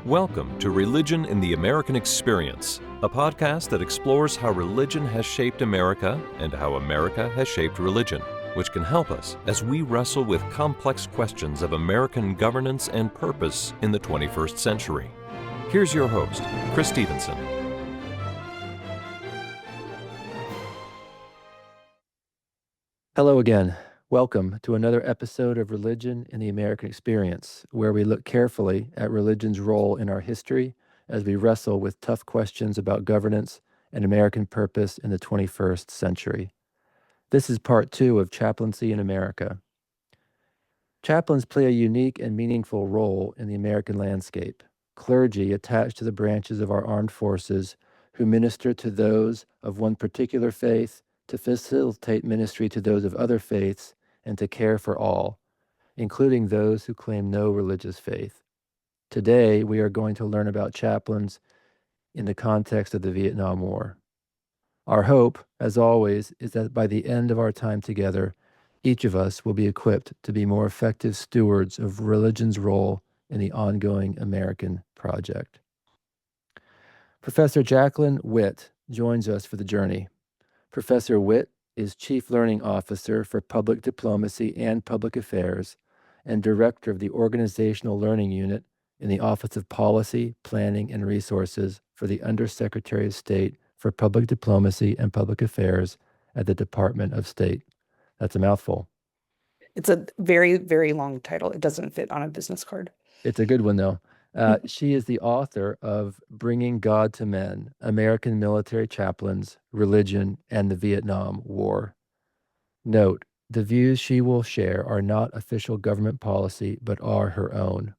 Welcome to Religion in the American Experience, a podcast that explores how religion has shaped America and how America has shaped religion, which can help us as we wrestle with complex questions of American governance and purpose in the 21st century. Here's your host, Chris Stevenson. Hello again. Welcome to another episode of Religion in the American Experience, where we look carefully at religion's role in our history as we wrestle with tough questions about governance and American purpose in the 21st century. This is part 2 of Chaplaincy in America. Chaplains play a unique and meaningful role in the American landscape. Clergy attached to the branches of our armed forces who minister to those of one particular faith, to facilitate ministry to those of other faiths, and to care for all, including those who claim no religious faith. Today, we are going to learn about chaplains in the context of the Vietnam War. Our hope, as always, is that by the end of our time together, each of us will be equipped to be more effective stewards of religion's role in the ongoing American project. Professor Jacqueline Witt joins us for the journey. Professor Witt is Chief Learning Officer for Public Diplomacy and Public Affairs and Director of the Organizational Learning Unit in the Office of Policy, Planning, and Resources for the Undersecretary of State for Public Diplomacy and Public Affairs at the Department of State. That's a mouthful. It's a very, very long title. It doesn't fit on a business card. It's a good one, though. She is the author of Bringing God to Men, American Military Chaplains, Religion, and the Vietnam War. Note, the views she will share are not official government policy, but are her own.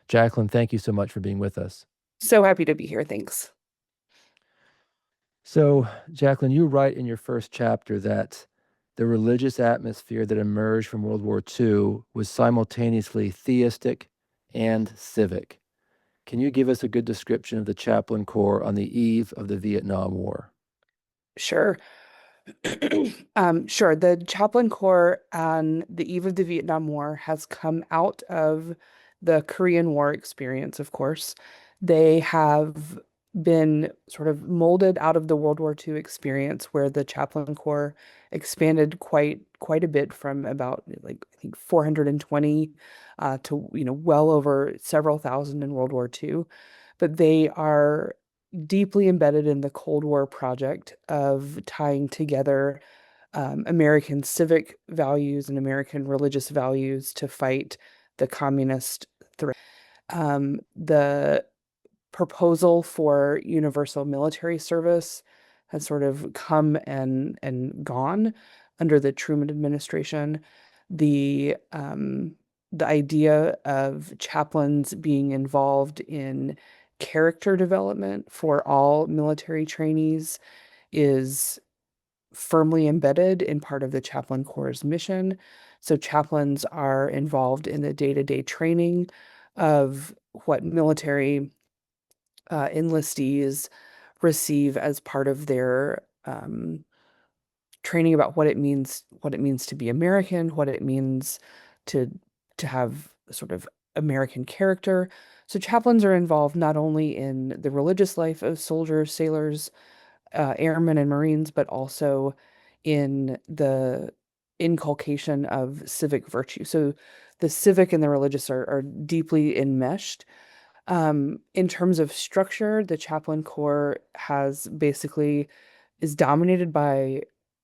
Jacqueline, thank you so much for being with us. So happy to be here. Thanks. So, Jacqueline, you write in your first chapter that the religious atmosphere that emerged from World War II was simultaneously theistic and civic. Can you give us a good description of the Chaplain Corps on the eve of the Vietnam War? Sure. Sure. The Chaplain Corps on the eve of the Vietnam War has come out of the Korean War experience, of course. They have been sort of molded out of the World War II experience, where the Chaplain Corps expanded quite a bit from about I think 420 to well over several thousand in World War II. But they are deeply embedded in the Cold War project of tying together American civic values and American religious values to fight the communist threat. The proposal for universal military service has sort of come and gone under the Truman administration. The idea of chaplains being involved in character development for all military trainees is firmly embedded in part of the Chaplain Corps' mission. So chaplains are involved in the day-to-day training of what military enlistees receive as part of their training about what it means to be American, what it means to have sort of American character. So chaplains are involved not only in the religious life of soldiers, sailors, airmen, and Marines, but also in the inculcation of civic virtue. So the civic and the religious are deeply enmeshed. In terms of structure, the Chaplain Corps is dominated by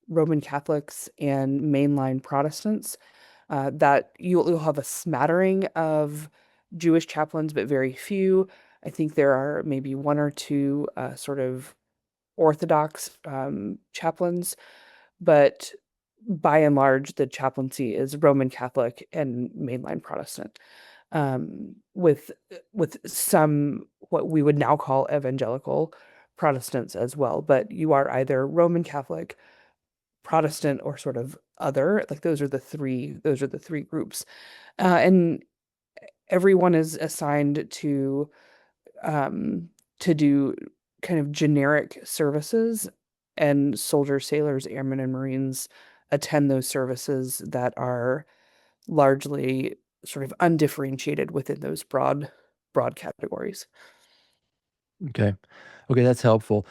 Roman Catholics and mainline Protestants. That you'll have a smattering of Jewish chaplains, but very few. I think there are maybe one or two sort of Orthodox chaplains, but by and large, the chaplaincy is Roman Catholic and mainline Protestant, with some what we would now call evangelical Protestants as well. But you are either Roman Catholic, Protestant, or sort of other. Like those are the three groups, and everyone is assigned to do kind of generic services, and soldiers, sailors, airmen, and Marines attend those services that are largely sort of undifferentiated within those broad broad categories. Okay. Okay, that's helpful.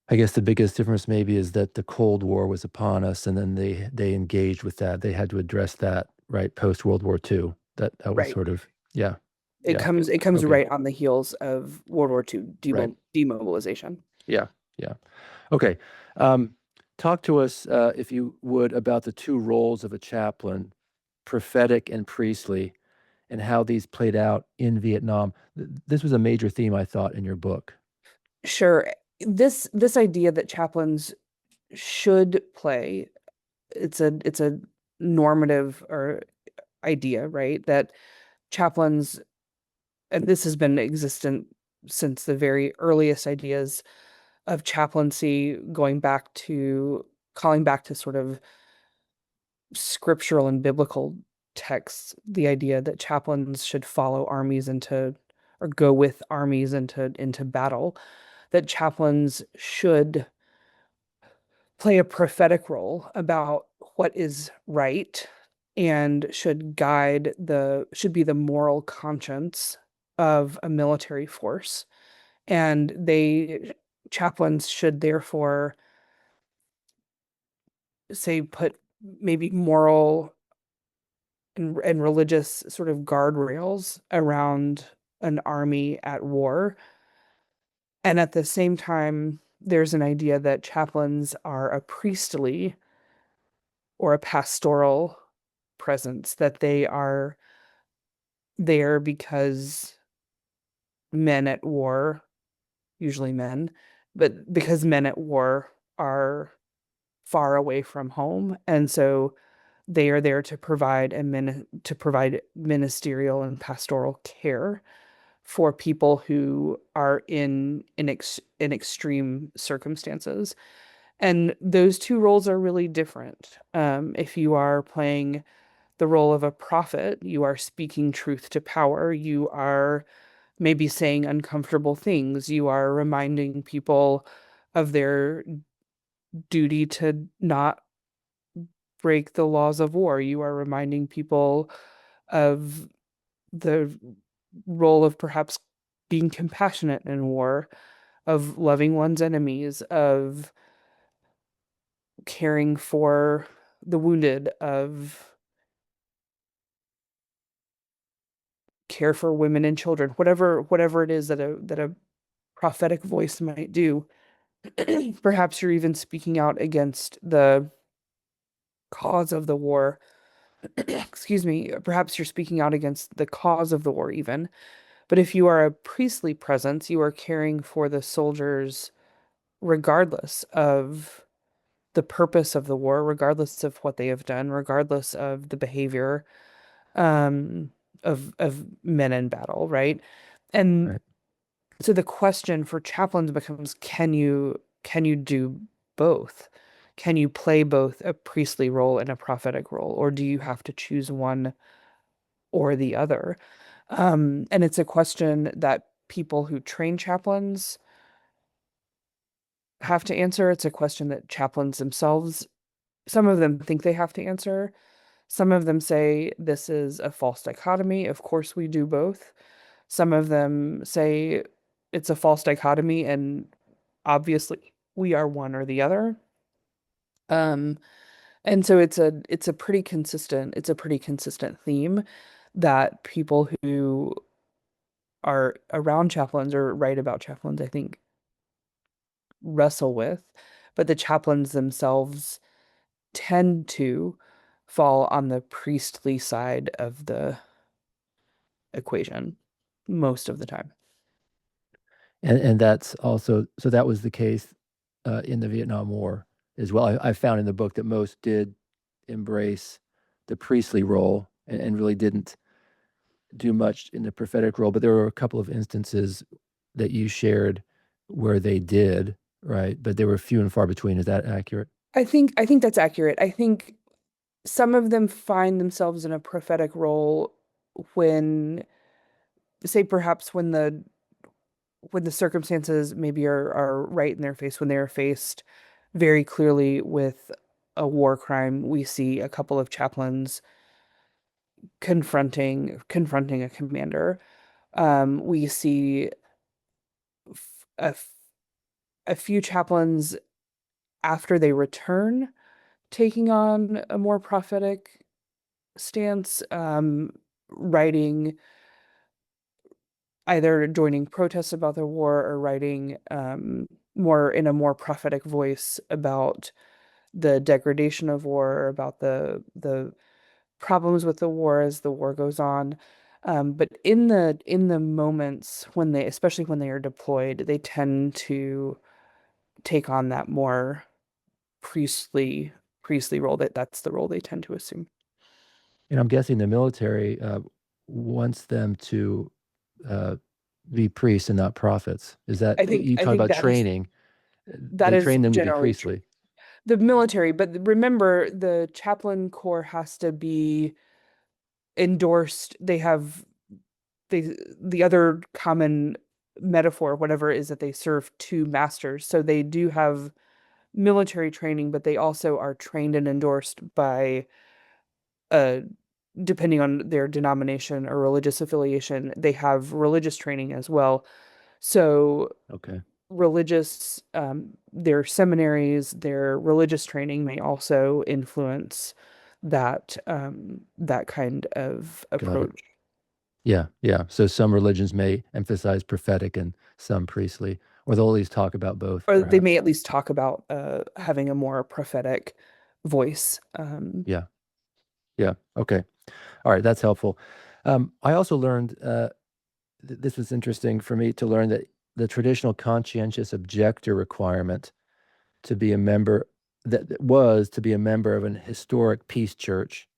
I guess the biggest difference maybe is that the Cold War was upon us, and then they engaged with that. They had to address that right post World War II. That was Right. sort of yeah, It yeah. comes Okay, right on the heels of World War II right. demobilization. Yeah, yeah. Okay. Um, Talk to us, if you would, about the two roles of a chaplain, prophetic and priestly, and how these played out in Vietnam. This was a major theme, I thought, in your book. Sure. This idea that chaplains should play, it's a normative or idea, right? That chaplains, and this has been existent since the very earliest ideas of chaplaincy, going back to calling back to sort of scriptural and biblical texts, the idea that chaplains should follow armies into or go with armies into battle, that chaplains should play a prophetic role about what is right and should be the moral conscience of a military force. And chaplains should therefore say put maybe moral and religious sort of guardrails around an army at war. And at the same time, there's an idea that chaplains are a priestly or a pastoral presence, that they are there because men at war, usually men, but because men at war are far away from home. And so they are there to provide ministerial and pastoral care for people who are in extreme circumstances. And those two roles are really different. If you are playing the role of a prophet, you are speaking truth to power. You are maybe saying uncomfortable things. You are reminding people of their duty to not break the laws of war. You are reminding people of the role of perhaps being compassionate in war, of loving one's enemies, of caring for the wounded, of care for women and children, whatever it is that a prophetic voice might do. Perhaps you're even speaking out against the cause of the war. Excuse me. Perhaps you're speaking out against the cause of the war, even. But if you are a priestly presence, you are caring for the soldiers regardless of the purpose of the war, regardless of what they have done, regardless of the behavior um, of men in battle, right? And Right. so the question for chaplains becomes, can you do both? Can you play both a priestly role and a prophetic role, or do you have to choose one or the other? And it's a question that people who train chaplains have to answer. It's a question that chaplains themselves, some of them think they have to answer. Some of them say this is a false dichotomy. Of course, we do both. Some of them say it's a false dichotomy and obviously we are one or the other. Um, and so it's a pretty consistent theme that people who are around chaplains or write about chaplains, I think, wrestle with, but the chaplains themselves tend to fall on the priestly side of the equation most of the time. And that's also so that was the case in the Vietnam War as well. I found in the book that most did embrace the priestly role and really didn't do much in the prophetic role, but there were a couple of instances that you shared where they did, right? But they were few and far between. Is that accurate? I think that's accurate. I think some of them find themselves in a prophetic role when, say, perhaps when the circumstances maybe are right in their face, when they're faced very clearly with a war crime. We see a couple of chaplains confronting a commander. We see f- a, f- a few chaplains after they return taking on a more prophetic stance, writing either joining protests about the war or writing more in a more prophetic voice about the degradation of war, or about the problems with the war as the war goes on. But in the moments when they, especially when they are deployed, they tend to take on that more priestly priestly role. That's the role they tend to assume. And I'm guessing the military wants them to uh, be priests and not prophets. Is that you I talk think about training? that They is train them to be generally true. priestly. The military, but remember the chaplain corps has to be endorsed. They have the other common metaphor, whatever, is that they serve two masters. So they do have military training, but they also are trained and endorsed by uh depending on their denomination or religious affiliation, they have religious training as well. So Okay, religious their seminaries, their religious training may also influence that kind of got it. approach. Yeah, yeah. So some religions may emphasize prophetic and some priestly, or they'll at least talk about both, Or they may perhaps. at least talk about having a more prophetic voice. Yeah, yeah. Okay. All right. That's helpful. I also learned this was interesting for me to learn that the traditional conscientious objector requirement to be a member that was to be a member of an historic peace church,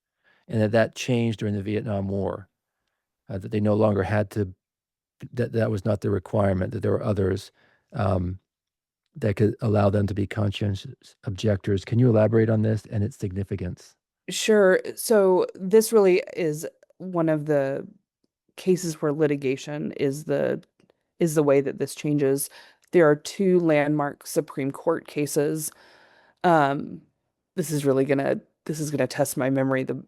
and that changed during the Vietnam War. That they no longer had to. That was not the requirement. That there were others um, that could allow them to be conscientious objectors. Can you elaborate on this and its significance? Sure. So this really is one of the cases where litigation is the way that this changes. There are two landmark Supreme Court cases. Um, this is gonna test my memory. The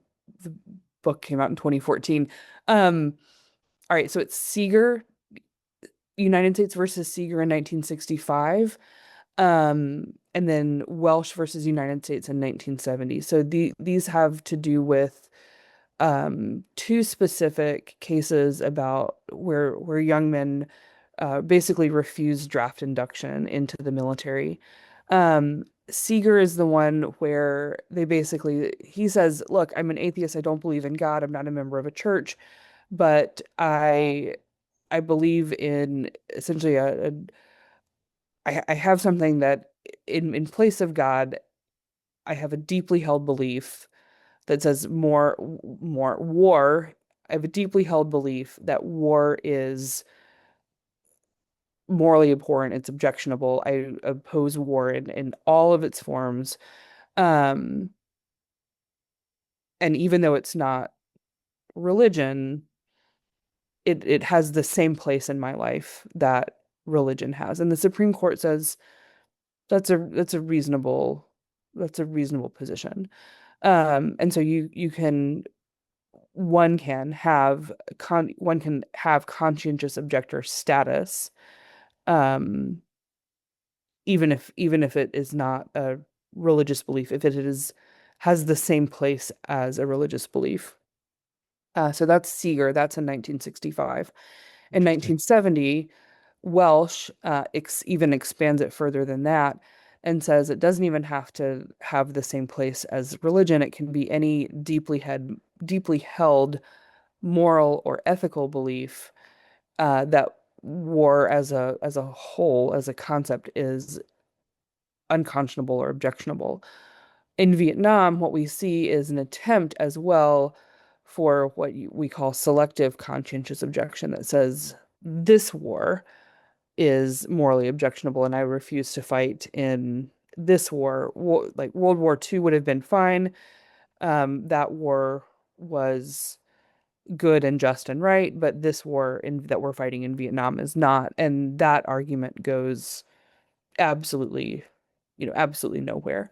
book came out in 2014. Um, all right, so it's Seeger, United States versus Seeger in 1965, and then Welsh versus United States in 1970. So these have to do with two specific cases about where young men basically refuse draft induction into the military. Seeger is the one where they basically he says, "Look, I'm an atheist. I don't believe in God. I'm not a member of a church, but I believe in essentially I have something that in place of God, I have a deeply held belief that says more war. I have a deeply held belief that war is morally abhorrent. It's objectionable. I oppose war in all of its forms. Um, and even though it's not religion, it has the same place in my life that religion has. And the Supreme Court says that's a reasonable position. And so you can one can have conscientious objector status, um, even if it is not a religious belief, if it is has the same place as a religious belief. So that's Seeger. That's in 1965. In Interesting. 1970, Welsh even expands it further than that and says it doesn't even have to have the same place as religion. It can be any deeply held moral or ethical belief that war as a whole, as a concept, is unconscionable or objectionable. In Vietnam, what we see is an attempt as well for what we call selective conscientious objection that says this war is morally objectionable and I refuse to fight in this war. Like World War II would have been fine. That war was good and just and right, but this war that we're fighting in Vietnam is not. And that argument goes absolutely, absolutely nowhere.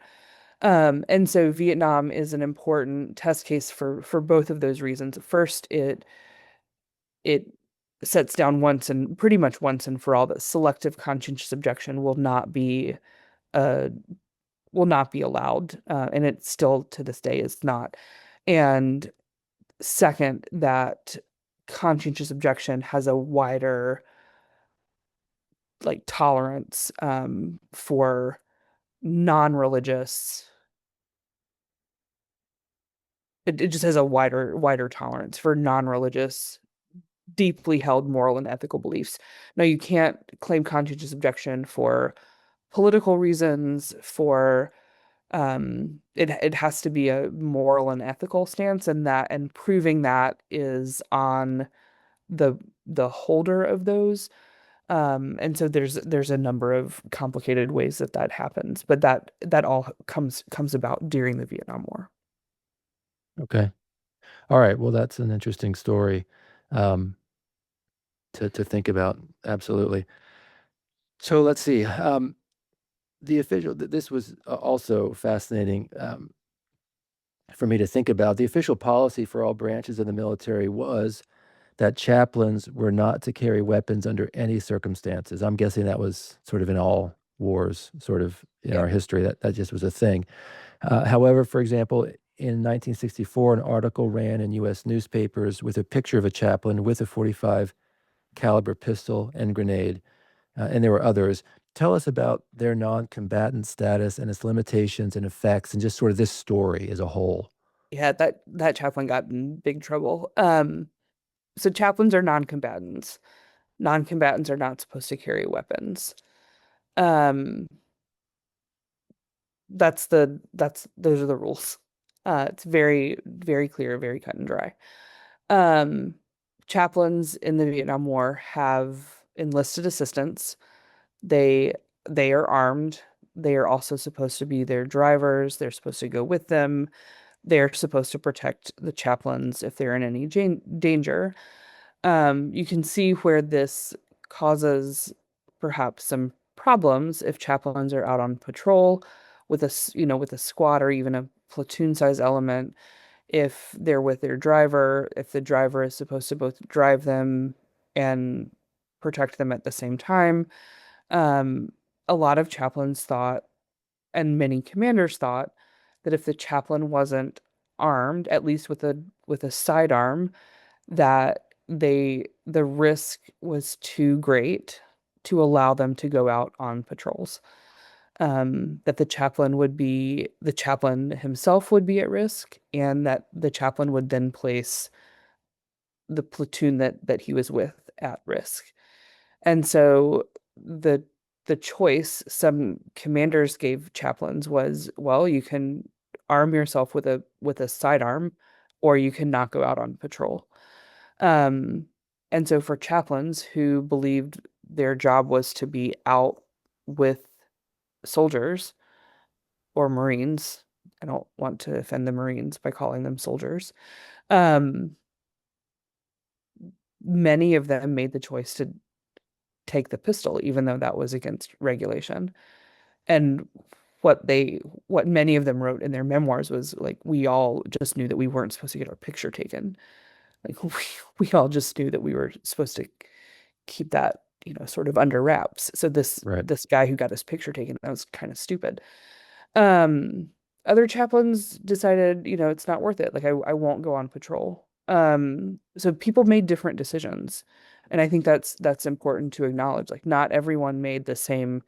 And so Vietnam is an important test case for both of those reasons. First, it sets down once and pretty much once and for all that selective conscientious objection uh will not be allowed, and it still to this day is not. And second, that conscientious objection has a wider like tolerance for non-religious. It just has a wider tolerance for non-religious, deeply held moral and ethical beliefs. Now, you can't claim conscientious objection for political reasons, for it has to be a moral and ethical stance, and proving that is on the holder of those. And so there's a number of complicated ways that that happens, but that all comes about during the Vietnam War. Okay. All right. Well, that's an interesting story um, to think about. Absolutely. So let's see. The official, this was also fascinating for me to think about. The official policy for all branches of the military was that chaplains were not to carry weapons under any circumstances. I'm guessing that was sort of in all wars, sort of in Yeah. our history, that just was a thing. However, for example, in 1964, an article ran in U.S. newspapers with a picture of a chaplain with a 45 caliber pistol and grenade, and there were others. Tell us about their non-combatant status and its limitations and effects, and just sort of this story as a whole. Yeah, that chaplain got in big trouble. So chaplains are non-combatants. Non-combatants are not supposed to carry weapons. Um, that's those are the rules. It's very clear, very cut and dry. Um, Chaplains in the Vietnam War have enlisted assistants. They they are armed. They are also supposed to be their drivers. They're supposed to go with them. They're supposed to protect the chaplains if they're in any danger. You can see where this causes perhaps some problems if chaplains are out on patrol with with a squad or even a platoon size element. If they're with their driver, if the driver is supposed to both drive them and protect them at the same time. Um, a lot of chaplains thought, and many commanders thought, that if the chaplain wasn't armed, at least with a sidearm, that the risk was too great to allow them to go out on patrols. That the chaplain himself would be at risk, and that the chaplain would then place the platoon that he was with at risk. And so the the choice some commanders gave chaplains was, well, you can arm yourself with a sidearm, or you can not go out on patrol. Um, and so for chaplains who believed their job was to be out with soldiers or Marines, I don't want to offend the Marines by calling them soldiers. Um, Many of them made the choice to take the pistol, even though that was against regulation. And what many of them wrote in their memoirs was like, we all just knew that we weren't supposed to get our picture taken. Like we all just knew that we were supposed to keep that, sort of under wraps. So Right. this guy who got his picture taken, that was kind of stupid. Um, Other chaplains decided, it's not worth it. Like I won't go on patrol. So people made different decisions. And I think that's important to acknowledge. Like not everyone made the same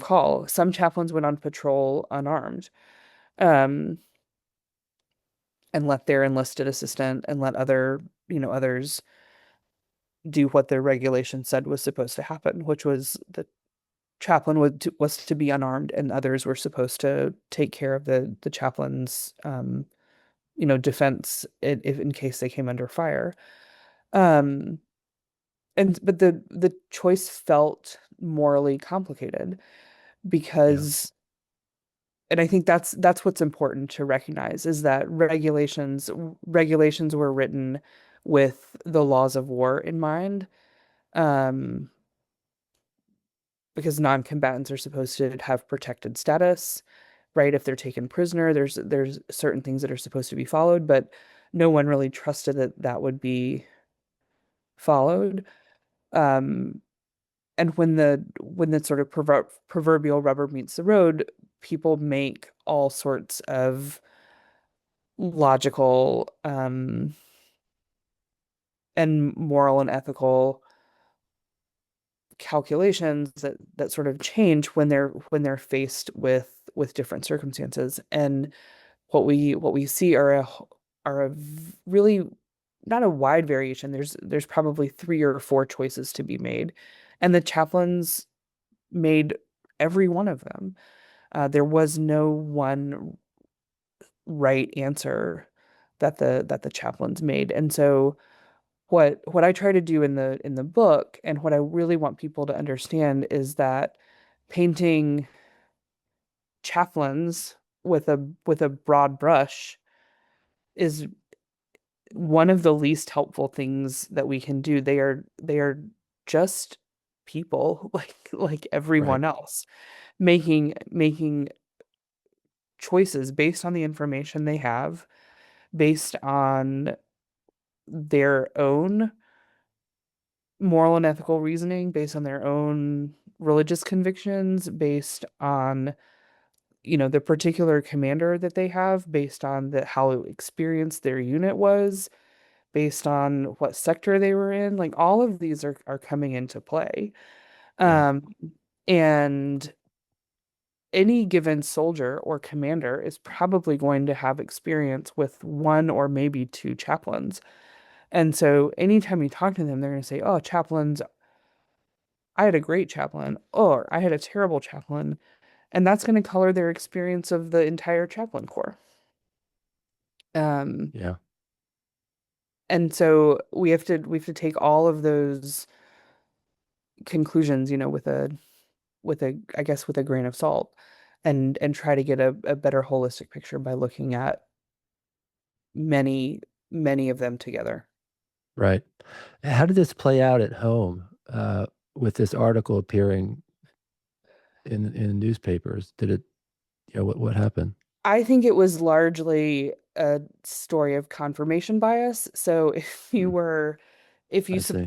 call. Some chaplains went on patrol unarmed, um, and let their enlisted assistant and let others do what their regulation said was supposed to happen, which was the chaplain was to be unarmed, and others were supposed to take care of the chaplain's defense if in case they came under fire. Um, but the choice felt morally complicated Yeah. because, and I think that's what's important to recognize, is that regulations were written with the laws of war in mind. Um, because non-combatants are supposed to have protected status, right? If they're taken prisoner, there's certain things that are supposed to be followed, but no one really trusted that that would be followed. Um, and when the sort of proverbial rubber meets the road, people make all sorts of logical and moral and ethical calculations that sort of change when they're faced with different circumstances. And what we see are really not a wide variation. There's probably three or four choices to be made, and the chaplains made every one of them. There was no one right answer that the chaplains made. And so what I try to do in the book, and what I really want people to understand, is that painting chaplains with a broad brush is one of the least helpful things that we can do. They are just people like Right. everyone else, making choices based on the information they have, based on their own moral and ethical reasoning, based on their own religious convictions, based on the particular commander that they have, based on how experienced their unit was, based on what sector they were in. Like, all of these are coming into play. Yeah. Um, and any given soldier or commander is probably going to have experience with one or maybe two chaplains. And so anytime you talk to them, they're going to say, "Oh, chaplains, I had a great chaplain," or "I had a terrible chaplain." And that's going to color their experience of the entire chaplain corps. Um, Yeah. and so we have to take all of those conclusions, with a I guess with a grain of salt, and try to get a better holistic picture by looking at many, many of them together. Right. How did this play out at home with this article appearing in newspapers? Did it, what happened? I think it was largely a story of confirmation bias. So Hmm, if you I see.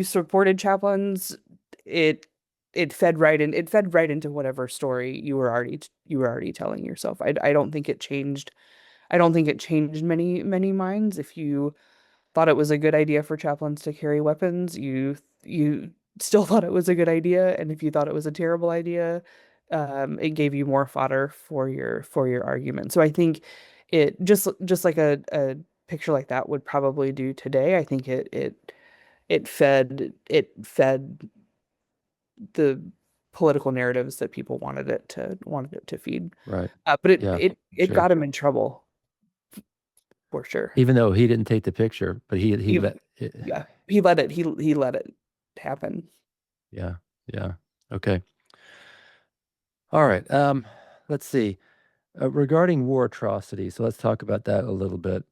supported chaplains, it it fed right into whatever story you were already telling yourself. I don't think it changed. I don't think it changed many minds. If you thought it was a good idea for chaplains to carry weapons, you still thought it was a good idea, and if you thought it was a terrible idea, it gave you more fodder for your argument. So I think it just like a picture like that would probably do today. I think it fed the political narratives that people wanted it to feed. Right. But it Yeah, it it sure. got him in trouble for sure. Even though he didn't take the picture, but he He, let it, yeah, he let it happen. yeah, yeah. Okay. All right. Let's see. Regarding war atrocities, so let's talk about that a little bit.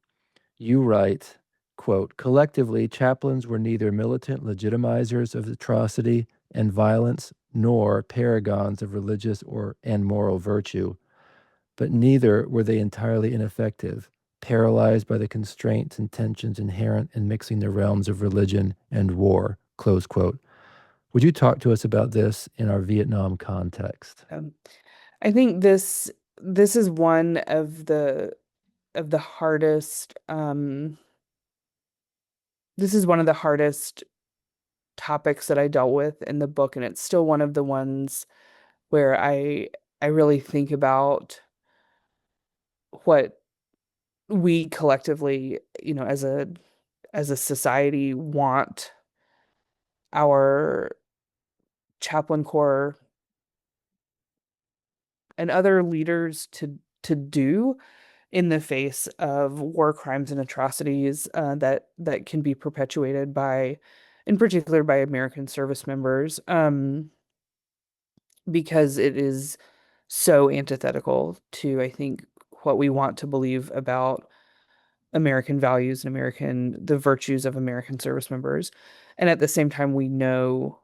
You write, quote, collectively, chaplains were neither militant legitimizers of atrocity and violence nor paragons of religious and moral virtue, but neither were they entirely ineffective, paralyzed by the constraints and tensions inherent in mixing the realms of religion and war, close quote. Would you talk to us about this in our Vietnam context? Um, I think this is one of the hardest this is one of the hardest topics that I dealt with in the book, and it's still one of the ones where I really think about what we collectively, as a society, want our chaplain corps and other leaders to do in the face of war crimes and atrocities that can be perpetuated in particular, by American service members, because it is so antithetical to, I think, what we want to believe about American values and the virtues of American service members. And at the same time, we know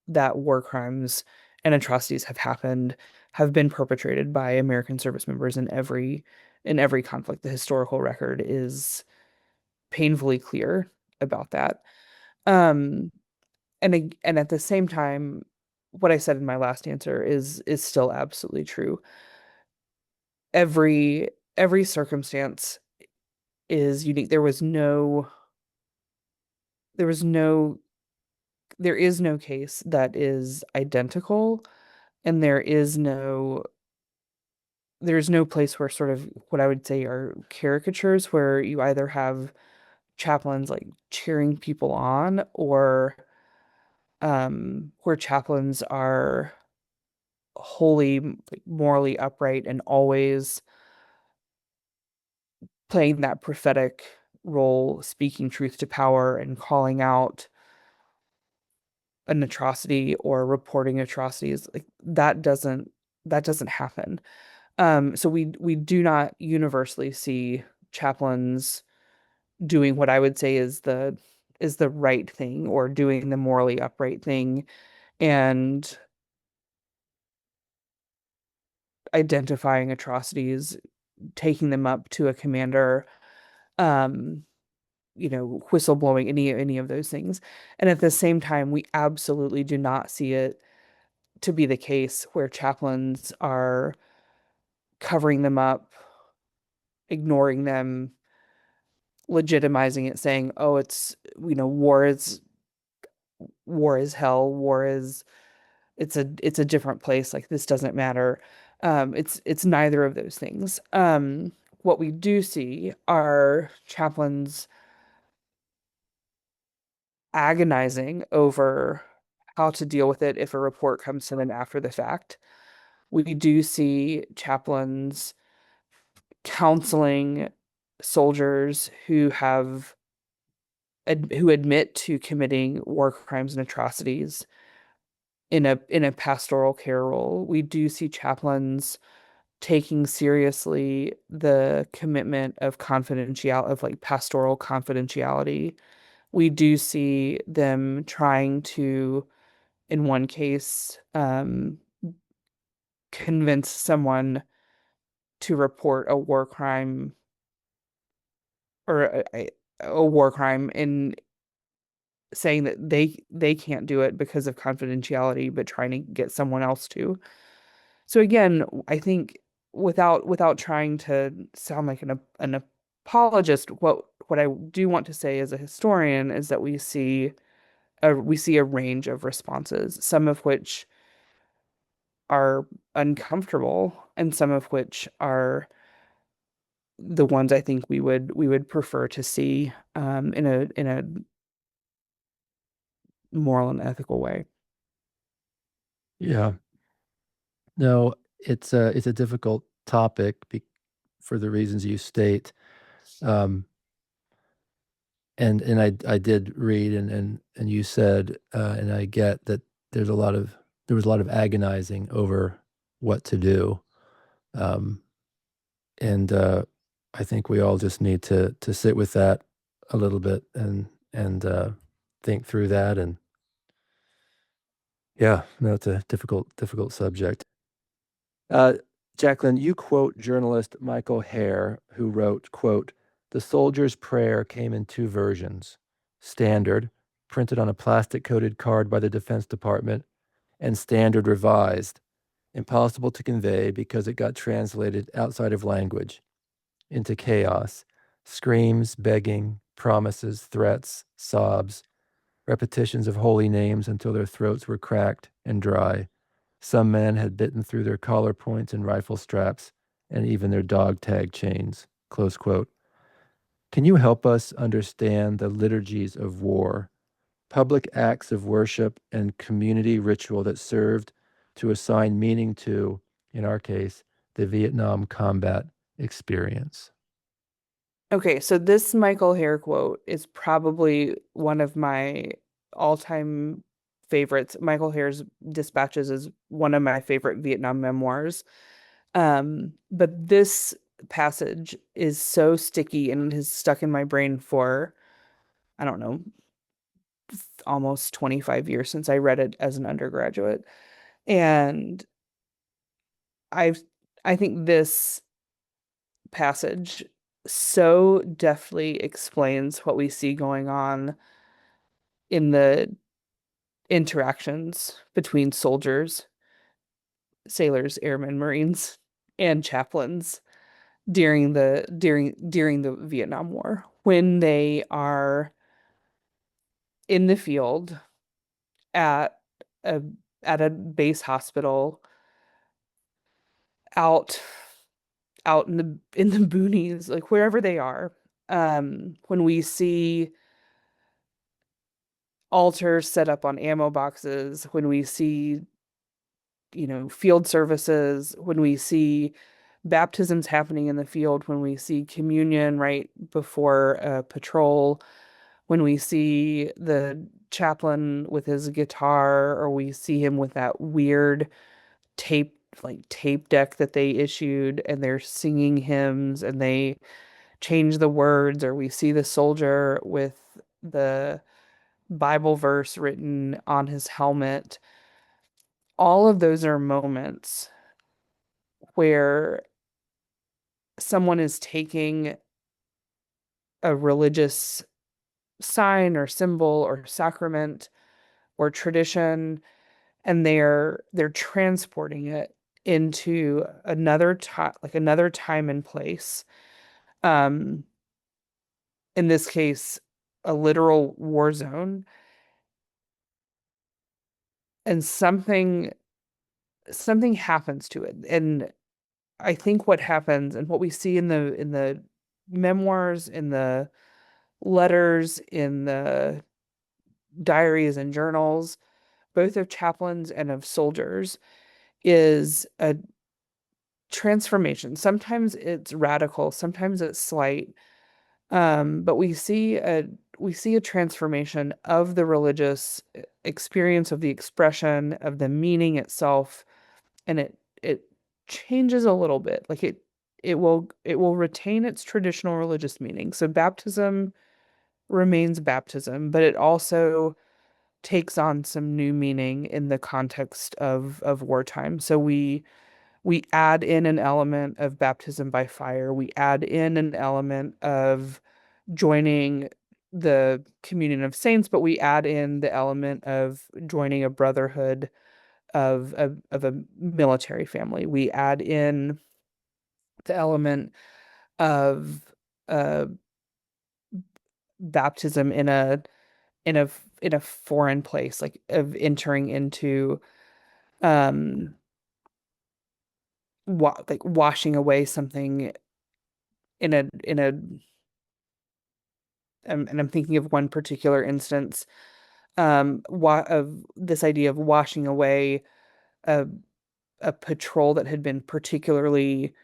that war crimes and atrocities have been perpetrated by American service members in every conflict. The historical record is painfully clear about that. Um, and at the same time, what I said in my last answer is still absolutely true. Every circumstance is unique. There was no there is no case that is identical, and there's no place where sort of what I would say are caricatures where you either have chaplains like cheering people on or where chaplains are wholly like, morally upright and always playing that prophetic role, speaking truth to power and calling out an atrocity or reporting atrocities. Like that doesn't happen. So we do not universally see chaplains doing what I would say is the right thing or doing the morally upright thing and identifying atrocities, taking them up to a commander, um, whistleblowing, any of those things. And at the same time, we absolutely do not see it to be the case where chaplains are covering them up, ignoring them, legitimizing it, saying, "Oh, it's war is hell, war is it's a different place, like this doesn't matter." It's neither of those things. What we do see are chaplains agonizing over how to deal with it if a report comes to them after the fact. We do see chaplains counseling soldiers who admit to committing war crimes and atrocities in a pastoral care role. We do see chaplains taking seriously the commitment of confidentiality, of like pastoral confidentiality. We do see them trying to, in one case, convince someone to report a war crime or a war crime in saying that they can't do it because of confidentiality, but trying to get someone else to. So again, I think without trying to sound like an apologist, what I do want to say as a historian is that we see a range of responses, some of which are uncomfortable and some of which are the ones I think we would prefer to see in a moral and ethical way. Yeah. No, it's a difficult topic for the reasons you state. Um, and I did read and you said and I get that there was a lot of agonizing over what to do. Um, and I think we all just need to sit with that a little bit and think through that. And yeah, no, it's a difficult subject. Uh, Jacqueline, you quote journalist Michael Hare, who wrote, quote, "The soldier's prayer came in two versions: standard, printed on a plastic-coated card by the Defense Department, and standard revised, impossible to convey because it got translated outside of language, into chaos, screams, begging, promises, threats, sobs, repetitions of holy names until their throats were cracked and dry. Some men had bitten through their collar points and rifle straps, and even their dog tag chains." Close quote. Can you help us understand the liturgies of war, public acts of worship and community ritual that served to assign meaning to, in our case, the Vietnam combat experience? Okay, so this Michael Hare quote is probably one of my all-time favorites. Michael Hare's Dispatches is one of my favorite Vietnam memoirs. But this passage is so sticky and has stuck in my brain for, I don't know, almost 25 years since I read it as an undergraduate. And I've I think this passage so deftly explains what we see going on in the interactions between soldiers, sailors, airmen, Marines, and chaplains during the Vietnam War when they are in the field at a at a base hospital out out in the boonies, like wherever they are. When we see altars set up on ammo boxes, when we see, field services, when we see baptisms happening in the field, when we see communion right before a patrol, when we see the chaplain with his guitar, or we see him with that weird tape tape deck that they issued, and they're singing hymns and they change the words, or we see the soldier with the Bible verse written on his helmet. All of those are moments where someone is taking a religious sign or symbol or sacrament or tradition, and they're transporting it into another time, like another time and place. Um, in this case, a literal war zone, and something happens to it. And I think what happens and what we see in the memoirs, in the letters, in the diaries and journals, both of chaplains and of soldiers, is a transformation. Sometimes it's radical, sometimes it's slight. But we see a transformation of the religious experience, of the expression, of the meaning itself, and it changes a little bit. Like it will retain its traditional religious meaning. So baptism remains baptism, but it also takes on some new meaning in the context of wartime. So we add in an element of baptism by fire. We add in an element of joining the communion of saints, but we add in the element of joining a brotherhood of a military family. We add in the element of uh, baptism in a foreign place, like of entering into um like washing away something in a and I'm thinking of one particular instance, of this idea of washing away a a patrol that had been particularly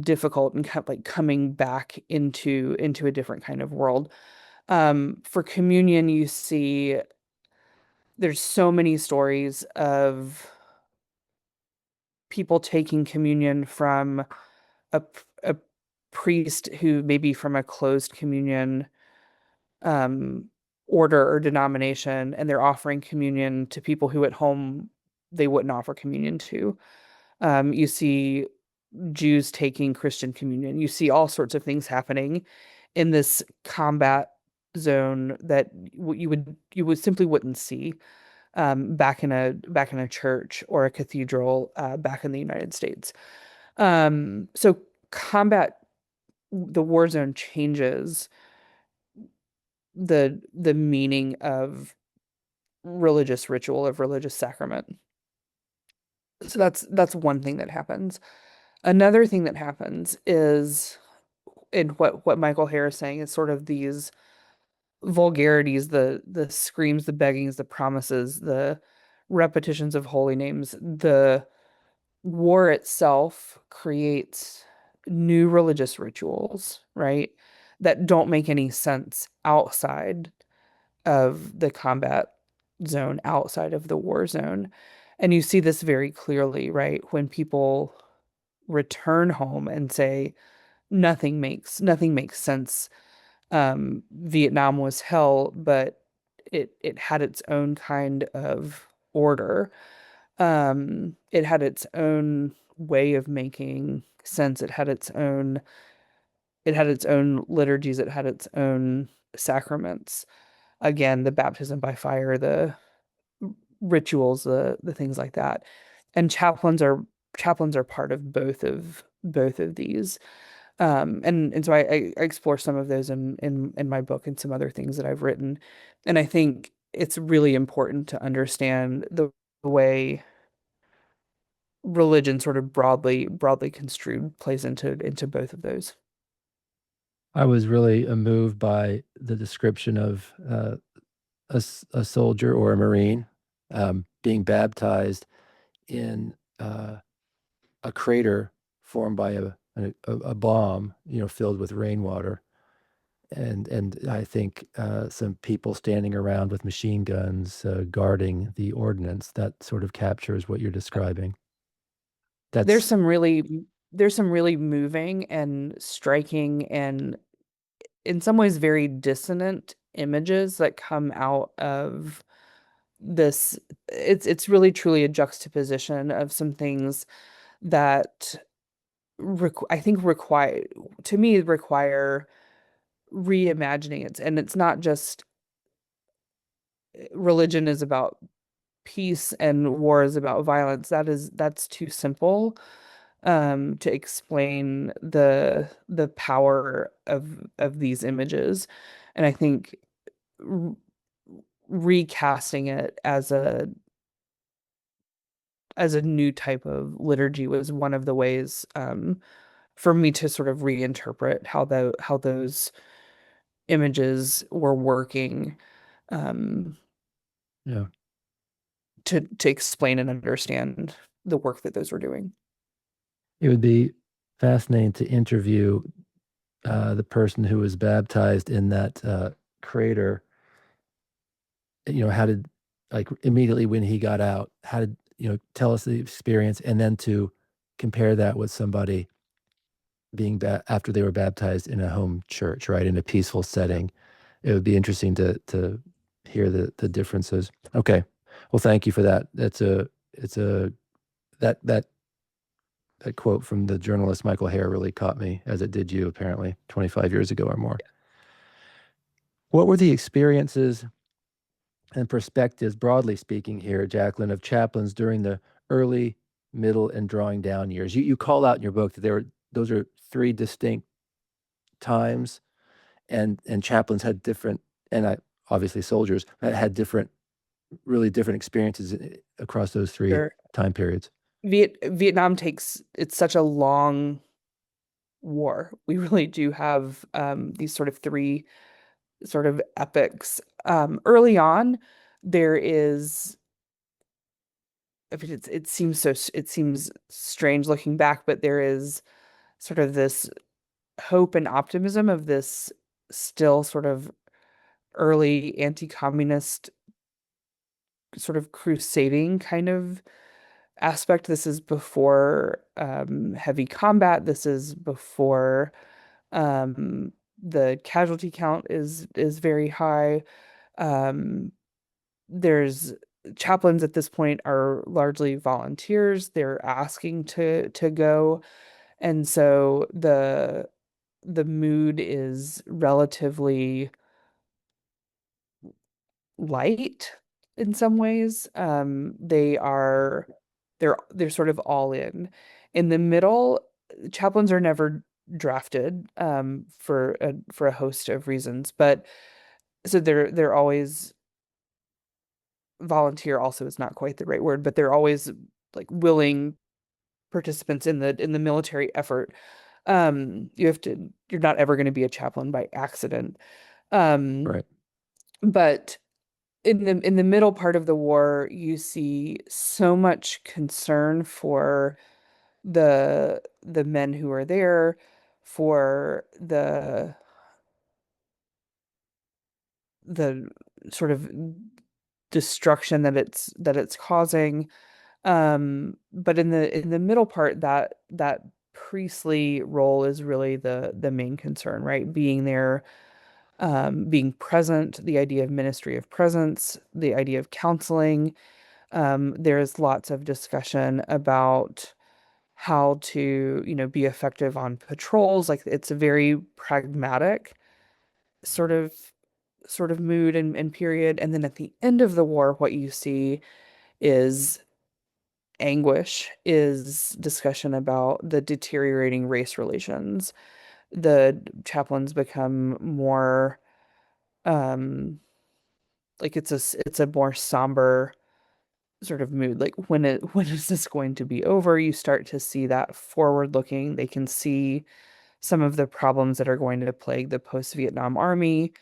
difficult and kept like coming back into a different kind of world. For communion, you see there's so many stories of people taking communion from a priest who may be from a closed communion um, order or denomination, and they're offering communion to people who at home they wouldn't offer communion to. You see Jews taking Christian communion. You see all sorts of things happening in this combat zone that you would simply wouldn't see back in a church or a cathedral back in the United States. So combat, the war zone changes the meaning of religious ritual, of religious sacrament. So that's one thing that happens. Another thing that happens is, and what Michael Hare is saying, is sort of these vulgarities, the screams, the beggings, the promises, the repetitions of holy names. The war itself creates new religious rituals, right? That don't make any sense outside of the combat zone, outside of the war zone. And you see this very clearly, right? When people return home and say nothing makes sense. Vietnam was hell, but it had its own kind of order. It had its own way of making sense. It had its own liturgies. It had its own sacraments. again, the baptism by fire, the rituals, the things like that. And chaplains are part of both of these. And so I explore some of those in my book and some other things that I've written. And I think it's really important to understand the way religion sort of broadly construed plays into both of those. I was really moved by the description of a soldier or a Marine being baptized in a crater formed by a bomb, filled with rainwater. And I think some people standing around with machine guns guarding the ordnance, that sort of captures what you're describing. There's That's some really there's some really moving and striking and in some ways very dissonant images that come out of this. It's really truly a juxtaposition of some things that I think require to me require reimagining it. And it's not just religion is about peace and war is about violence. That's too simple to explain the power of these images. And I think r recasting it as a new type of liturgy was one of the ways for me to sort of reinterpret how those images were working um, yeah. to explain and understand the work that those were doing. It would be fascinating to interview the person who was baptized in that crater. How did, like, immediately when he got out, how did, tell us the experience, and then to compare that with somebody being after they were baptized in a home church, right, in a peaceful setting. It would be interesting to hear the differences. Okay, well, thank you for that. It's a that that quote from the journalist Michael Hare really caught me, as it did you, apparently 25 years ago or more. What were the experiences and perspectives, broadly speaking, here, Jacqueline, of chaplains during the early, middle, and drawing down years? You call out in your book that those are three distinct times, and chaplains had different, and obviously soldiers had different, really different experiences across those three Sure. time periods. Vietnam takes it's such a long war. We really do have these sort of three sort of epics. Early on, there is I mean, it seems strange looking back, but there is sort of this hope and optimism of this still sort of early anti-communist sort of crusading kind of aspect. This is before heavy combat. This is before the casualty count is very high. Um, there's chaplains at this point are largely volunteers. They're asking to go, and so the mood is relatively light in some ways. They're sort of all in. In the middle, chaplains are never drafted for a host of reasons, but so they're always volunteer also is not quite the right word, but they're always like willing participants in the military effort. You're not ever going to be a chaplain by accident. Um, Right. but in the middle part of the war, you see so much concern for the men who are there, for the sort of destruction that it's causing. But in the middle part, that priestly role is really the main concern, right? Being there, being present, the idea of ministry of presence, the idea of counseling. There's lots of discussion about how to, be effective on patrols. Like it's a very pragmatic sort of sort of mood and period. And then at the end of the war, what you see is anguish, is discussion about the deteriorating race relations. The chaplains become more um like it's a more somber sort of mood. Like when is this going to be over? You start to see that forward looking. They can see some of the problems that are going to plague the post-Vietnam Army.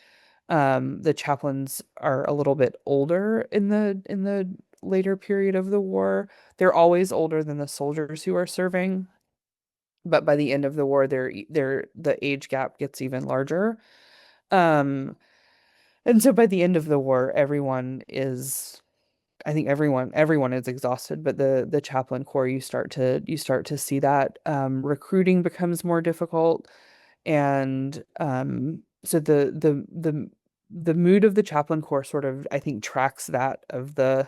The chaplains are a little bit older in the later period of the war. They're always older than the soldiers who are serving, but by the end of the war, the age gap gets even larger. Um, and so by the end of the war, I think everyone is exhausted, but the chaplain corps, you start to see that recruiting becomes more difficult, and so the mood of the chaplain corps sort of, I think, tracks that of the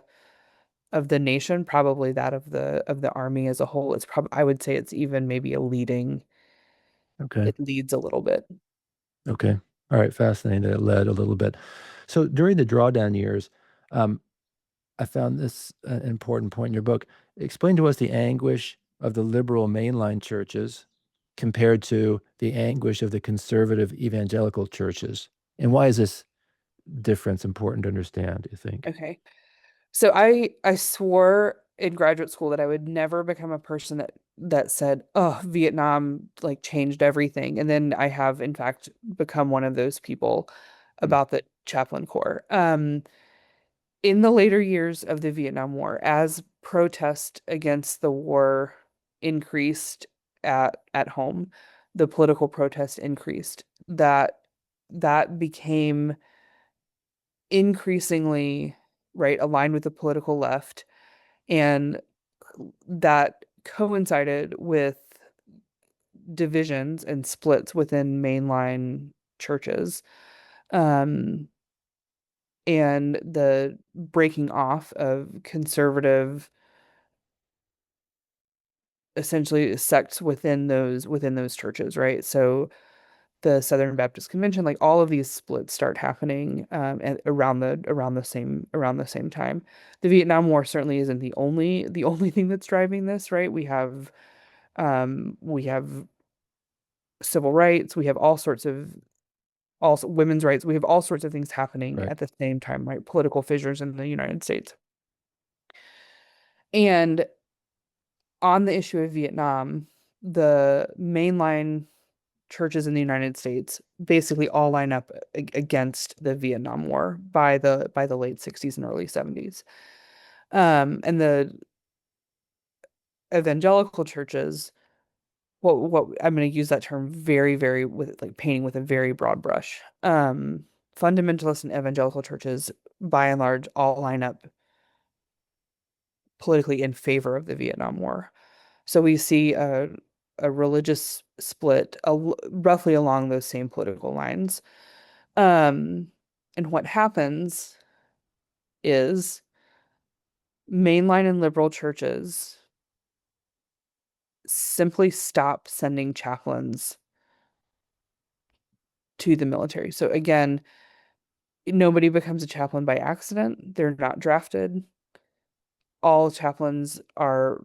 nation, probably that of the army as a whole. It's probably, I would say it's even maybe Okay. it leads a little bit. Okay. All right. Fascinating that it led a little bit. So during the drawdown years, um, I found this an important point in your book. Explain to us the anguish of the liberal mainline churches compared to the anguish of the conservative evangelical churches. And why is this difference important to understand, do you think? Okay. So I swore in graduate school that I would never become a person that said, "Oh, Vietnam like changed everything." And then I have in fact become one of those people Mm. about the chaplain corps. In the later years of the Vietnam War, as protest against the war increased at home, the political protest increased. That became increasingly right aligned with the political left, and that coincided with divisions and splits within mainline churches, um, and the breaking off of conservative, essentially sects within those churches, right? So the Southern Baptist Convention, like all of these splits start happening around the same time. The Vietnam War certainly isn't the only thing that's driving this, right? We have civil rights, we have all sorts of also women's rights, we have all sorts of things happening Right. at the same time, right? Political fissures in the United States. And on the issue of Vietnam, the mainline churches in the United States basically all line up against the Vietnam War by the late 60s and early 70s. And the evangelical churches, what I'm going to use that term very with like painting with a very broad brush. Fundamentalist and evangelical churches, by and large, all line up politically in favor of the Vietnam War. So we see a religious split roughly along those same political lines. Um, and what happens is mainline and liberal churches simply stop sending chaplains to the military. So again, nobody becomes a chaplain by accident. They're not drafted. All chaplains are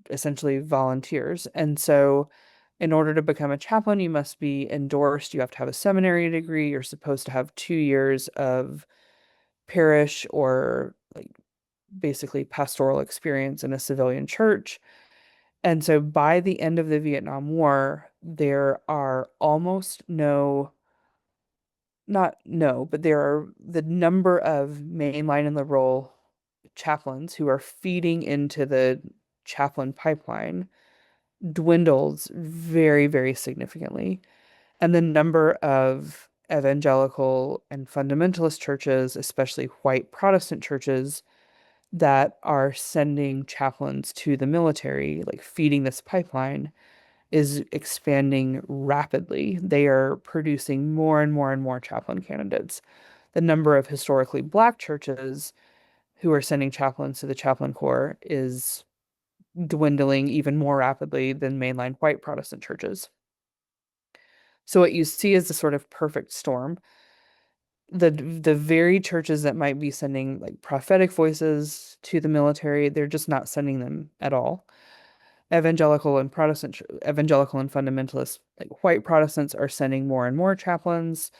essentially volunteers. And so in order to become a chaplain, you must be endorsed. You have to have a seminary degree. You're supposed to have 2 years of parish or like basically pastoral experience in a civilian church. And so by the end of the Vietnam War, there are almost no, not no, but there are the number of mainline and liberal chaplains who are feeding into the chaplain pipeline dwindles very significantly. And the number of evangelical and fundamentalist churches, especially white Protestant churches, that are sending chaplains to the military, like feeding this pipeline, is expanding rapidly. They are producing more and more chaplain candidates. The number of historically black churches who are sending chaplains to the chaplain corps is dwindling even more rapidly than mainline white Protestant churches. So what you see is a sort of perfect storm. the very churches that might be sending like prophetic voices to the military, they're just not sending them at all. Evangelical and fundamentalist, like white Protestants, are sending more and more chaplains.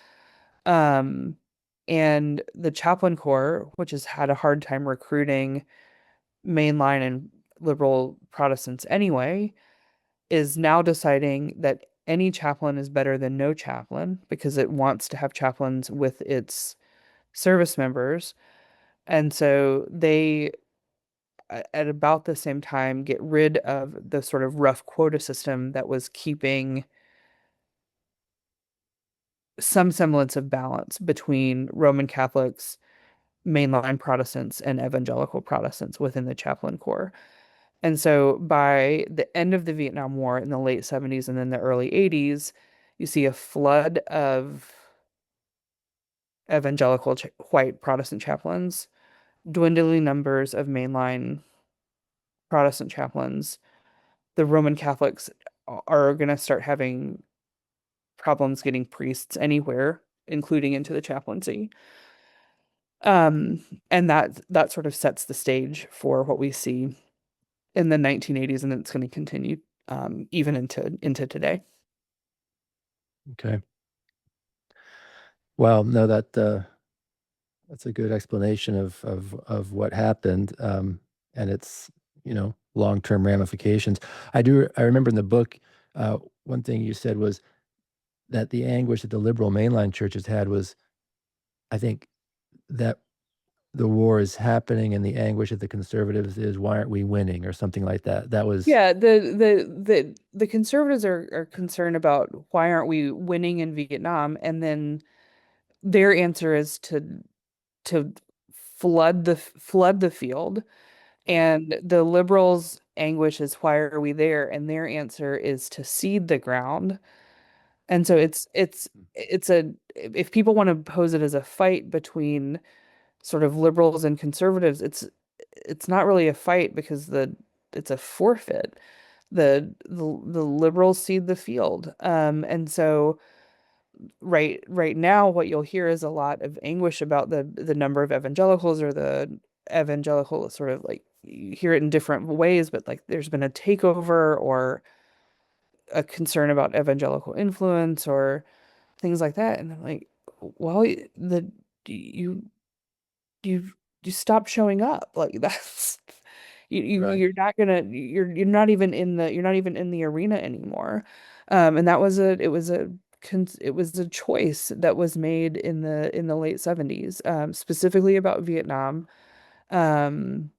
Um, and the chaplain corps, which has had a hard time recruiting mainline and liberal Protestants anyway, is now deciding that any chaplain is better than no chaplain because it wants to have chaplains with its service members. And so they, at about the same time, get rid of the sort of rough quota system that was keeping some semblance of balance between Roman Catholics, mainline Protestants, and evangelical Protestants within the chaplain corps. And so by the end of the Vietnam War in the late 70s and then the early 80s, you see a flood of evangelical white Protestant chaplains, dwindling numbers of mainline Protestant chaplains. The Roman Catholics are going to start having problems getting priests anywhere, including into the chaplaincy. Um, and that sort of sets the stage for what we see in the 1980s, and it's going to continue even into today. Okay. Well, no, that's a good explanation of what happened, and its long-term ramifications. I remember in the book, one thing you said was that the anguish that the liberal mainline churches had was, I think, that the war is happening, and the anguish of the conservatives is, why aren't we winning, or something like that. That was Yeah, the conservatives are concerned about why aren't we winning in Vietnam, and then their answer is to flood the field, and the liberals' anguish is why are we there, and their answer is to seed the ground. And so it's a if people want to pose it as a fight between sort of liberals and conservatives, it's not really a fight because the it's a forfeit. The liberals cede the field. And so right now what you'll hear is a lot of anguish about the number of evangelicals, or the evangelical sort of like, you hear it in different ways, but like there's been a takeover or a concern about evangelical influence or things like that. And I'm like, well, the you you you stop showing up. Like that's right. you're not even in the arena anymore. And that was a it was a it was a choice that was made in the late 70s, specifically about Vietnam. Um,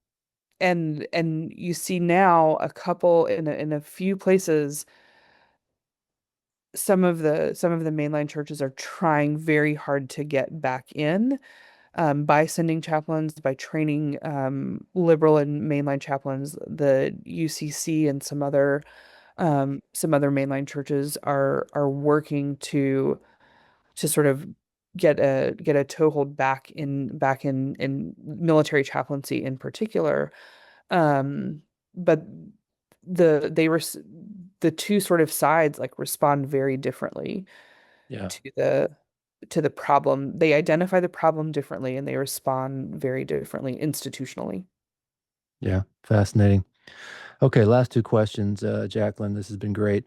and you see now a couple in a few places, some of the mainline churches are trying very hard to get back in, by sending chaplains, by training liberal and mainline chaplains. The UCC and some other mainline churches are working to sort of get a toehold back in military chaplaincy in particular. But the they were the two sort of sides like respond very differently Yeah. to the problem. They identify the problem differently and they respond very differently institutionally. Yeah. Fascinating. Okay, last two questions, Jacqueline. This has been great.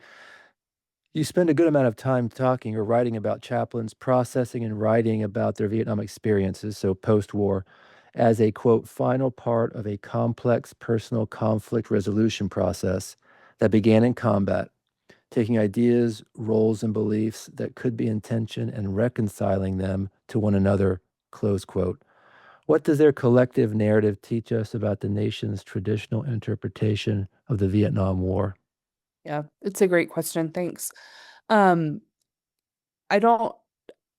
You spend a good amount of time talking or writing about chaplains, processing and writing about their Vietnam experiences, so post-war, as a quote, final part of a complex personal conflict resolution process that began in combat, taking ideas, roles, and beliefs that could be in tension and reconciling them to one another, close quote. What does their collective narrative teach us about the nation's traditional interpretation of the Vietnam War? Yeah, it's a great question. Thanks. Um, I don't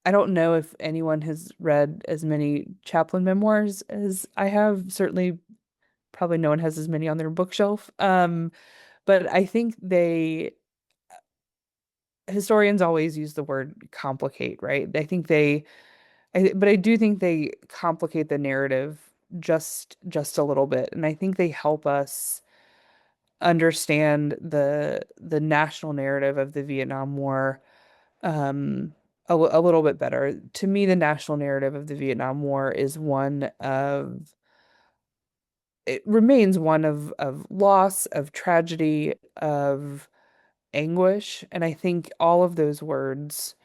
I don't know if anyone has read as many chaplain memoirs as I have. Certainly, probably no one has as many on their bookshelf. But I think historians always use the word complicate, right? But I do think they complicate the narrative just a little bit, and I think they help us understand the national narrative of the Vietnam War, um, a little bit better. To me, the national narrative of the Vietnam War is one of it remains one of loss, of tragedy, of anguish, and I think all of those words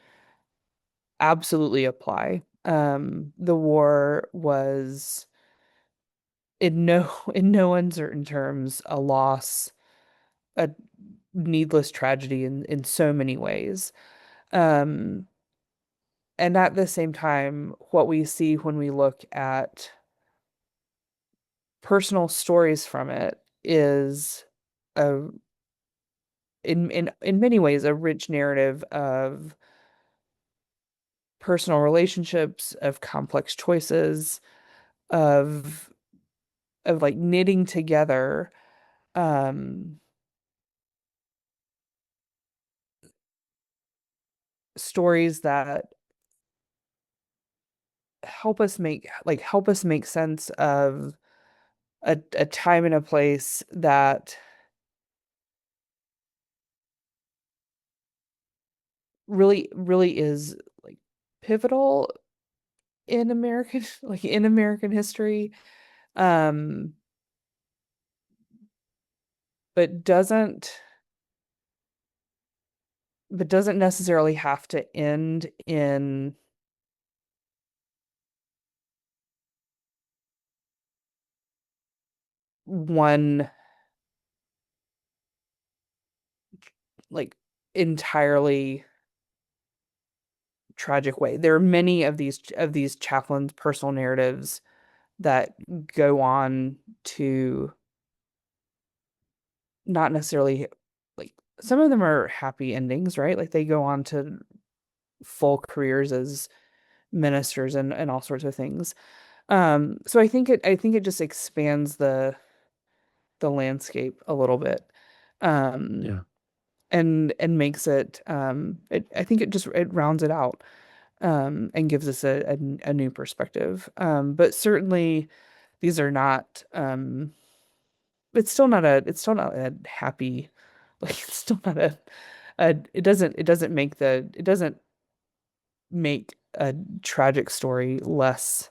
absolutely apply. The war was in no in no uncertain terms a loss, a needless tragedy in so many ways. Um, and at the same time, what we see when we look at personal stories from it is a in many ways a rich narrative of personal relationships, of complex choices, of like knitting together um stories that help us make sense of a time and a place that really is like pivotal in American like in American history, um but doesn't necessarily have to end in one like entirely tragic way. There are many of these chaplains' personal narratives that go on to not necessarily like some of them are happy endings, right? Like they go on to full careers as ministers and all sorts of things. So I think it just expands the landscape a little bit. Um, Yeah. and makes it I think it rounds it out and gives us a new perspective. But certainly these are not it's still not a happy like it's still not a it doesn't make a tragic story less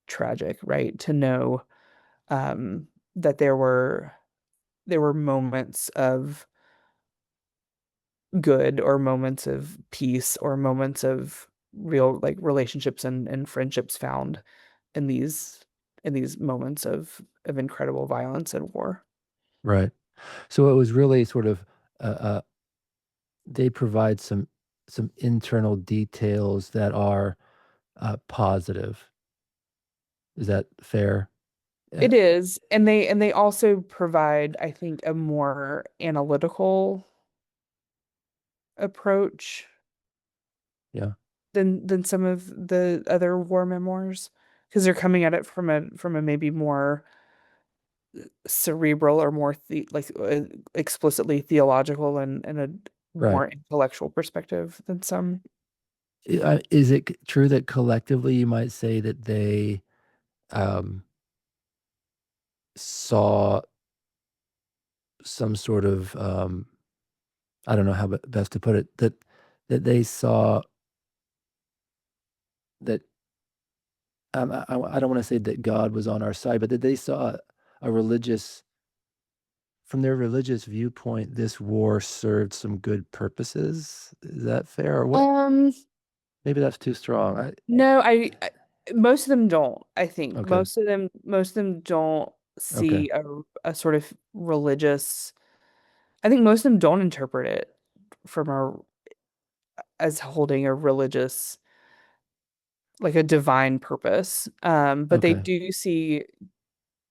tragic, right? To know that there were moments of good or moments of peace or moments of real like relationships and friendships found in these moments of incredible violence and war. Right. So it was really sort of they provide some internal details that are positive. Is that fair? It is, and they also provide, I think, a more analytical approach Yeah. than some of the other war memoirs because they're coming at it from a maybe more cerebral or more explicitly theological and a Right. more intellectual perspective than some. Is it true that collectively you might say that they um, saw some sort of I don't know how best to put it, that they saw that I don't want to say that God was on our side, but that they saw a religious from their religious viewpoint, this war served some good purposes. Is that fair? Or what? Um, Maybe that's too strong. no, most of them don't. I think Okay. most of them don't Okay. see a sort of religious. I think most of them don't interpret it from a as holding a religious like a divine purpose. But they Okay. do see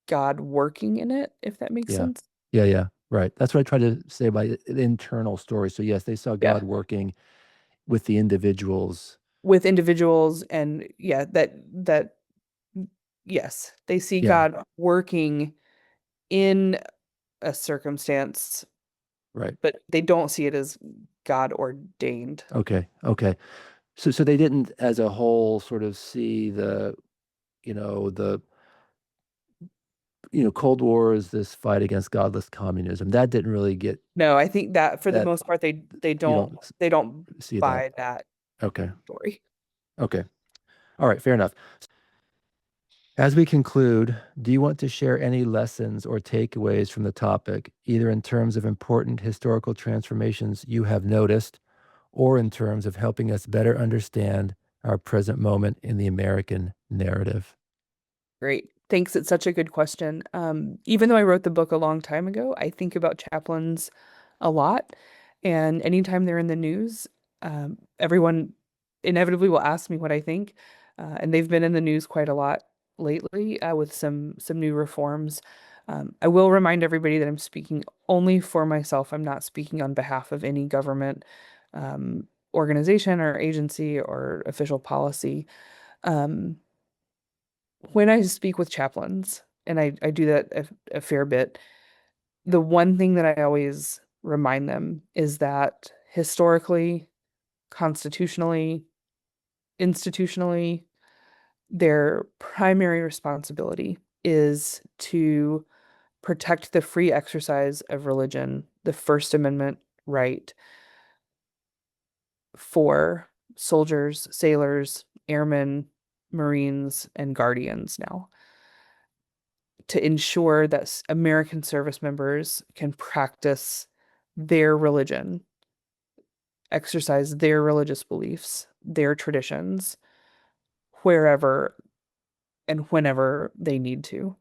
God working in it, if that makes Yeah. sense. Yeah. Yeah. Right. That's what I tried to say by the internal story. So yes, they saw God Yeah. working with the individuals. With individuals and yeah, that yes, they see Yeah. God working in a circumstance, Right. but they don't see it as God ordained. Okay. Okay. So they didn't as a whole sort of see the, you know, the Cold War is this fight against godless communism. That didn't really get No, I think that for the that. most part they You don't don't they don't see that. buy that Okay. story. Okay. All right. Fair enough. As we conclude, do you want to share any lessons or takeaways from the topic, either in terms of important historical transformations you have noticed, or in terms of helping us better understand our present moment in the American narrative? Great. Thanks. It's such a good question. Even though I wrote the book a long time ago, I think about chaplains a lot. And anytime they're in the news, everyone inevitably will ask me what I think. And they've been in the news quite a lot lately with some new reforms. I will remind everybody that I'm speaking only for myself. I'm not speaking on behalf of any government organization or agency or official policy. Um, when I speak with chaplains, and I do that a fair bit, the one thing that I always remind them is that historically, constitutionally, institutionally, their primary responsibility is to protect the free exercise of religion, the First Amendment right for soldiers, sailors, airmen, Marines, and guardians now, to ensure that American service members can practice their religion, exercise their religious beliefs, their traditions, wherever and whenever they need to.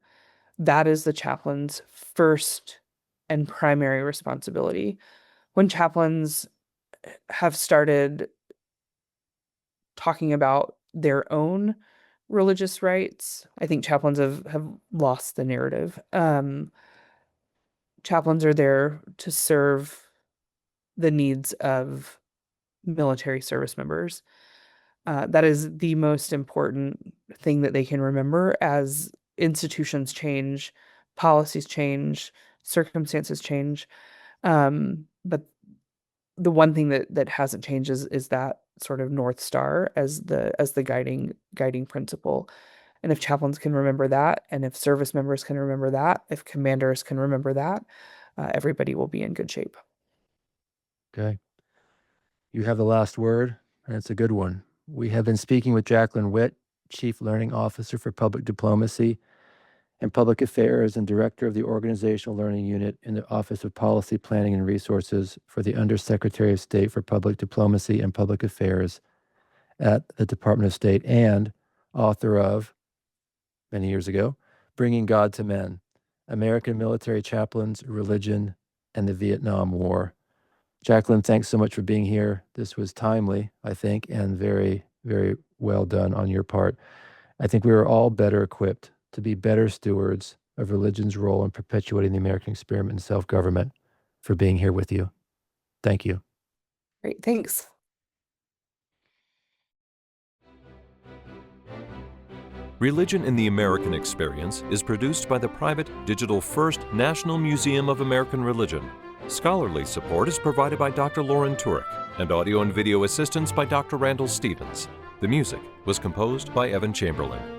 That is the chaplain's first and primary responsibility. When chaplains have started talking about their own religious rights, I think chaplains have lost the narrative. Chaplains are there to serve the needs of military service members. That is the most important thing that they can remember as institutions change, policies change, circumstances change. But the one thing that hasn't changed is that sort of North Star as the guiding principle. And if chaplains can remember that, and if service members can remember that, if commanders can remember that, everybody will be in good shape. Okay. You have the last word, and it's a good one. We have been speaking with Jacqueline Witt, Chief Learning Officer for Public Diplomacy and Public Affairs and Director of the Organizational Learning Unit in the Office of Policy Planning and Resources for the Undersecretary of State for Public Diplomacy and Public Affairs at the Department of State, and author of, many years ago, Bringing God to Men, American Military Chaplains, Religion, and the Vietnam War. Jacqueline, thanks so much for being here. This was timely, I think, and very, very well done on your part. I think we are all better equipped to be better stewards of religion's role in perpetuating the American experiment in self-government for being here with you. Thank you. Great, thanks. Religion in the American Experience is produced by the private, digital-first National Museum of American Religion. Scholarly support is provided by Dr. Lauren Turek and audio and video assistance by Dr. Randall Stevens. The music was composed by Evan Chamberlain.